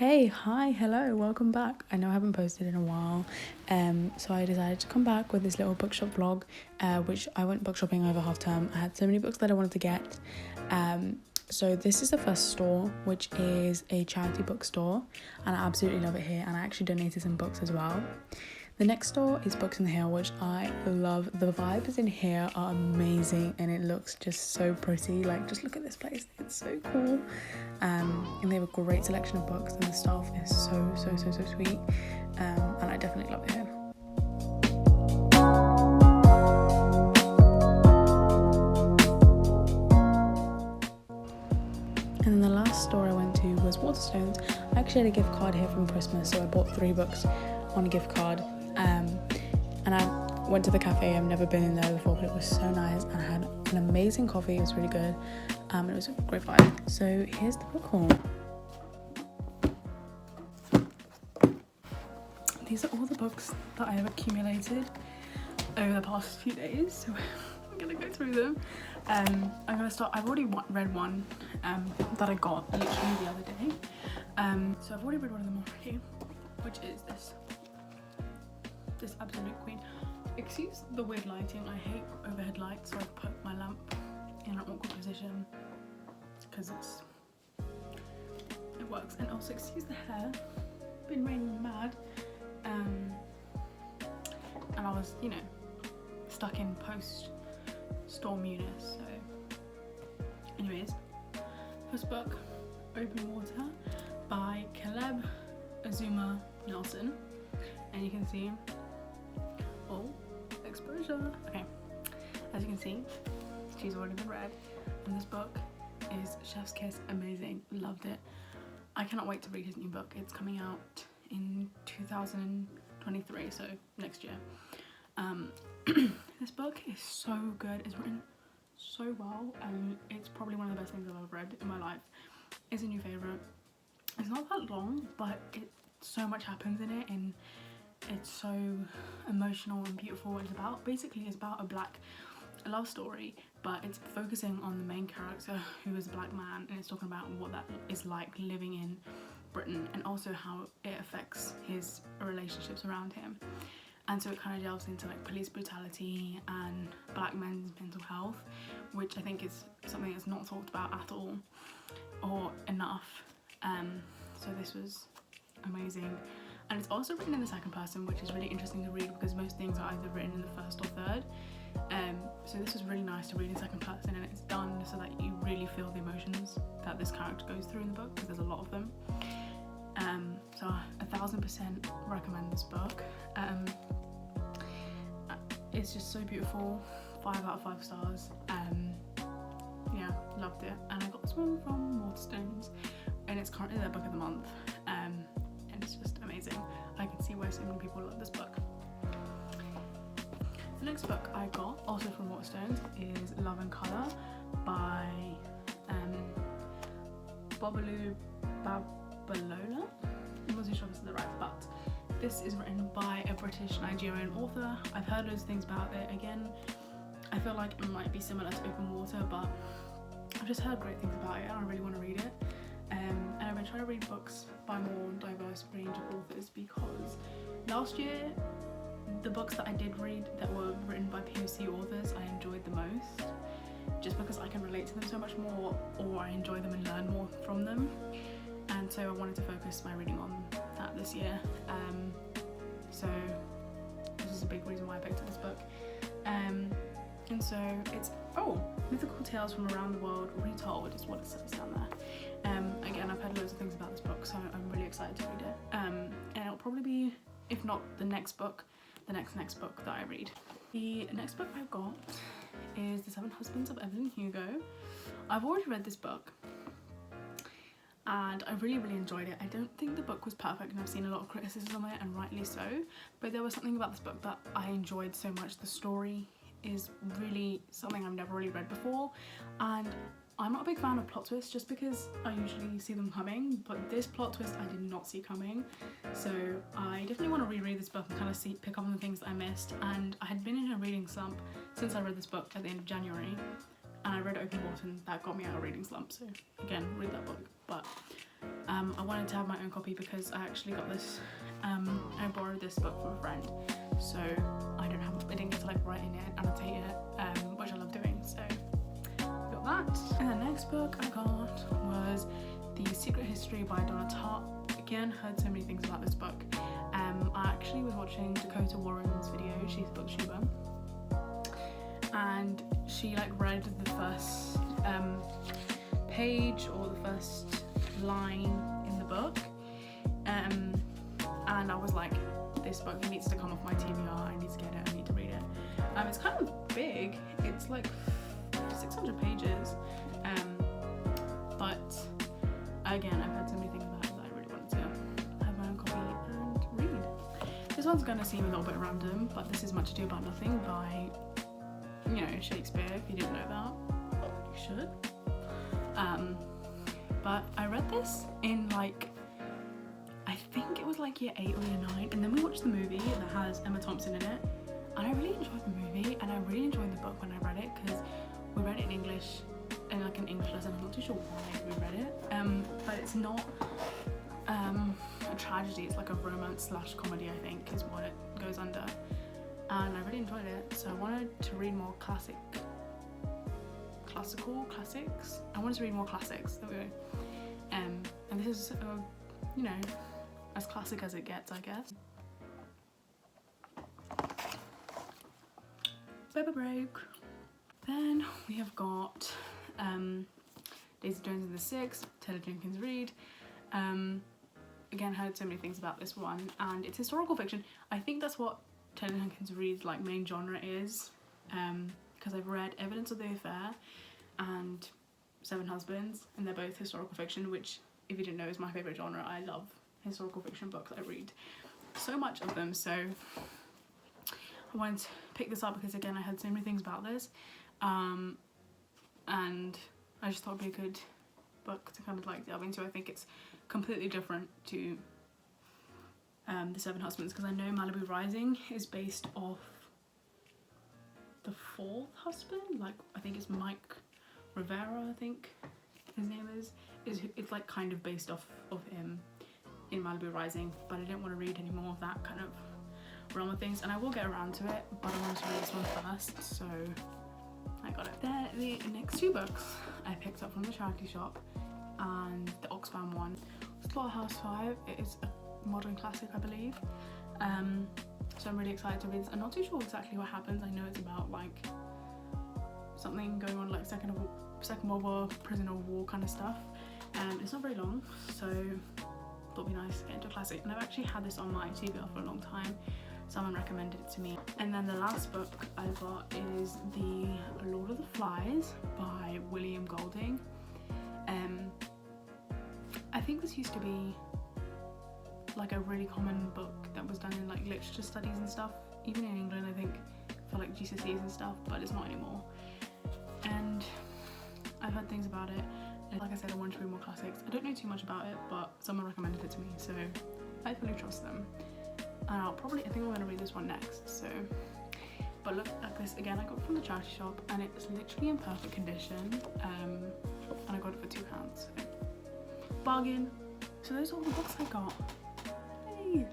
Hey, hi, hello, welcome back. I know I haven't posted in a while, so I decided to come back with this little bookshop vlog, which I went bookshopping over half term. I had so many books that I wanted to get. So this is the first store, which is a charity bookstore, and I absolutely love it here, and I actually donated some books as well. The next store is Books in the Hill, which I love. The vibes in here are amazing and it looks just so pretty. Like, just look at this place, it's so cool. And they have a great selection of books and the staff is so sweet. And I definitely love it here. And then the last store I went to was Waterstones. I actually had a gift card here from Christmas, so I bought 3 books on a gift card. And I went to the cafe. I've never been in there before, but it was so nice, and I had an amazing coffee. It was really good, and it was a great vibe. So here's the book haul. These are all the books that I have accumulated over the past few days, so I'm gonna go through them. I'm gonna start. I've already read one that I got literally the other day, so I've already read one of them already, which is this Absolute Queen. Excuse the weird lighting, I hate overhead lights, so I've put my lamp in an awkward position because it works. And also excuse the hair, been raining mad, and I was, stuck in post-storm Eunice, so anyways. First book, Open Water by Caleb Azumah Nelson, and you can see exposure. Okay, as you can see, she's already been read, and this book is Chef's Kiss. Amazing, loved it. I cannot wait to read his new book. It's coming out in 2023, so next year. This book is so good. It's written so well, and it's probably one of the best things I've ever read in my life. It's a new favourite. It's not that long, but so much happens in it, and it's so emotional and beautiful. It's about a black love story, but it's focusing on the main character, who is a black man, and it's talking about what that is like living in Britain, and also how it affects his relationships around him. And so it kind of delves into like police brutality and black men's mental health, which I think is something that's not talked about at all or enough. So this was amazing. And it's also written in the second person, which is really interesting to read because most things are either written in the first or third. So this was really nice to read in second person, and it's done so that you really feel the emotions that this character goes through in the book, because there's a lot of them. So 1000% recommend this book. It's just so beautiful. 5 out of 5 stars. Yeah, loved it. And I got this one from Waterstones, and it's currently their book of the month. And it's just amazing. I can see why so many people love this book. The next book I got, also from Waterstones, is Love and Colour by Bolu Babalola. I'm not too sure if this is the right, but this is written by a British Nigerian author. I've heard loads of things about it. Again, I feel like it might be similar to Open Water, but I've just heard great things about it and I really want to read it. And I've been trying to read books by more diverse range of authors, because last year the books that I did read that were written by POC authors I enjoyed the most, just because I can relate to them so much more, or I enjoy them and learn more from them. And so I wanted to focus my reading on that this year. So this is a big reason why I picked up this book. And so it's Mythical Tales from Around the World Retold is what it says down there. Again, I've heard loads of things about this book, so I'm really excited to read it. And it'll probably be, if not the next book, the next book that I read. The next book I've got is The 7 Husbands of Evelyn Hugo. I've already read this book, and I really enjoyed it. I don't think the book was perfect, and I've seen a lot of criticism on it, and rightly so, but there was something about this book that I enjoyed so much. The story is really something I've never really read before, and I'm not a big fan of plot twists just because I usually see them coming, but this plot twist I did not see coming. So I definitely want to reread this book and kind of pick up on the things that I missed. And I had been in a reading slump since I read this book at the end of January, and I read Open Water, and that got me out of a reading slump. So again, read that book. But I wanted to have my own copy because I actually got this, I borrowed this book from a friend, so I didn't get to like write in it and annotate it, which I love doing, so I got that. And the next book I got was The Secret History by Donna Tartt. Again, heard so many things about this book. I actually was watching Dakota Warren's video, she's a booktuber, and she like read the first page or the first line in the book, and I was like, this book needs to come off my TBR, I need to get it, I need to read it. It's kind of big, it's like 600 pages, but again, I've heard so many things about it that I really wanted to have my own copy and read. This one's gonna seem a little bit random, but this is Much Ado About Nothing by, you know, Shakespeare. If you didn't know that, you should. But I read this in like, I think it was like year 8 or year 9, and then we watched the movie that has Emma Thompson in it, and I really enjoyed the movie, and I really enjoyed the book when I read it, because we read it in English, in like an English lesson. I'm not too sure why we read it, but it's not a tragedy, it's like a romance / comedy, I think is what it goes under, and I really enjoyed it, so I wanted to read more classics. I wanted to read more classics, there we go. And this is, you know, as classic as it gets, I guess. Paper break. Then we have got Daisy Jones and the Six, Taylor Jenkins Reid. Again, heard so many things about this one, and it's historical fiction. I think that's what Taylor Jenkins Reid's like main genre is, because I've read Evidence of the Affair and Seven Husbands, and they're both historical fiction, which, if you didn't know, is my favourite genre. I love historical fiction books. I read so much of them, so I wanted to pick this up because, again, I heard so many things about this, and I just thought it'd be a good book to kind of like delve into. I think it's completely different to the Seven Husbands, because I know Malibu Rising is based off the fourth husband, like I think it's Mike Rivera, I think his name is. It's like kind of based off of him in Malibu Rising, but I didn't want to read any more of that kind of realm of things, and I will get around to it, but I wanted to read this one first, so I got it. Then the next two books I picked up from the charity shop, and the Oxfam one, Slaughterhouse 5. It is a modern classic, I believe, so I'm really excited to read this. I'm not too sure exactly what happens. I know it's about like something going on like Second World War, prisoner of war kind of stuff. It's not very long, so it'll be nice to get into a classic, and I've actually had this on my TBR for a long time. Someone recommended it to me. And then the last book I got is The Lord of the Flies by William Golding. I think this used to be like a really common book that was done in like literature studies and stuff, even in England, I think, for like GCSEs and stuff, but it's not anymore. And I've heard things about it. Like I said, I wanted to read more classics. I don't know too much about it, but someone recommended it to me, so I fully trust them. And I think I'm going to read this one next, so. But look at this, again, I got it from the charity shop, and it's literally in perfect condition, and I got it for £2, so bargain. So those are all the books I got. Hey!